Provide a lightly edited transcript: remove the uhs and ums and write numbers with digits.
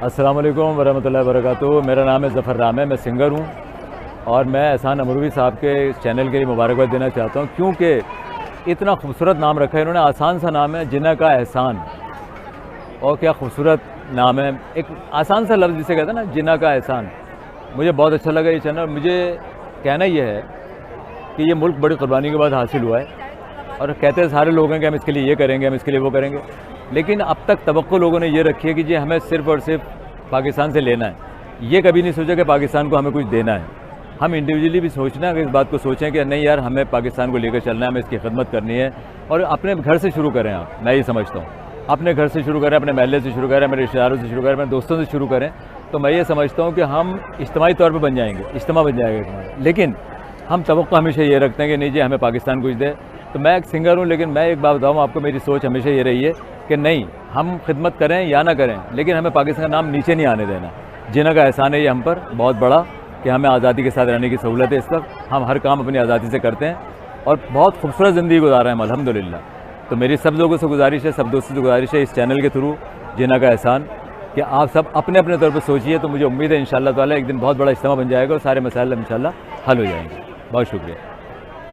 अस्सलाम वालेकुम वरहमतुल्लाहि वबरकातुहू। मेरा नाम है ज़फ़र राम है, मैं सिंगर हूँ और मैं एहसान अमरूवी साहब के इस चैनल के लिए मुबारकबाद देना चाहता हूँ क्योंकि इतना खूबसूरत नाम रखा है इन्होंने। आसान सा नाम है, जिन्ना का एहसान। और क्या खूबसूरत नाम है, एक आसान सा लफ्ज़ जिसे कहते हैं ना, जिन्ना का एहसान। मुझे बहुत अच्छा लगा ये चैनल। मुझे कहना यह है कि ये मुल्क बड़ी कुर्बानी के बाद हासिल हुआ है और कहते हैं सारे लोग हैं कि हम इसके लिए ये करेंगे, हम इसके लिए वो करेंगे, लेकिन अब तक तवक्को लोगों ने ये रखी है कि जी हमें सिर्फ़ और सिर्फ पाकिस्तान से लेना है। ये कभी नहीं सोचा कि पाकिस्तान को हमें कुछ देना है। हम इंडिविजुअली भी सोचना है कि इस बात को सोचें कि नहीं यार, हमें पाकिस्तान को लेकर चलना है, हमें इसकी खिदमत करनी है। और अपने घर से शुरू करें आप, मैं ये समझता हूँ अपने घर से शुरू करें, अपने महल्ले से शुरू करें, अपने रिश्तेदारों से शुरू करें, अपने दोस्तों से शुरू करें। तो मैं ये समझता हूँ कि हम इज्तिमाई तौर पर बन जाएंगे, इज्तिमा बन जाएगा। लेकिन हम तवक्को हमेशा ये रखते हैं कि नहीं जी हमें पाकिस्तान कुछ दे। तो मैं एक सिंगर हूँ, लेकिन मैं एक बात बताऊँ आपको, मेरी सोच हमेशा ये रही है कि नहीं, हम खिदमत करें या ना करें, लेकिन हमें पाकिस्तान का नाम नीचे नहीं आने देना। जिन्ना का एहसान है ये हम पर बहुत बड़ा कि हमें आज़ादी के साथ रहने की सहूलत है। इस वक्त हम हर काम अपनी आज़ादी से करते हैं और बहुत खूबसूरत ज़िंदगी गुजार रहे हैं अल्हम्दुलिल्लाह। तो मेरी सब लोगों से गुजारिश है, सब दोस्तों से गुजारिश है इस चैनल के थ्रू, जिन्ना का एहसान, कि आप सब अपने अपने तौर पर सोचिए। तो मुझे उम्मीद है इंशाअल्लाह ताला एक दिन बहुत बड़ा इज्तिमा बन जाएगा और सारे मसाइल इंशाअल्लाह हल हो जाएंगे। बहुत शुक्रिया।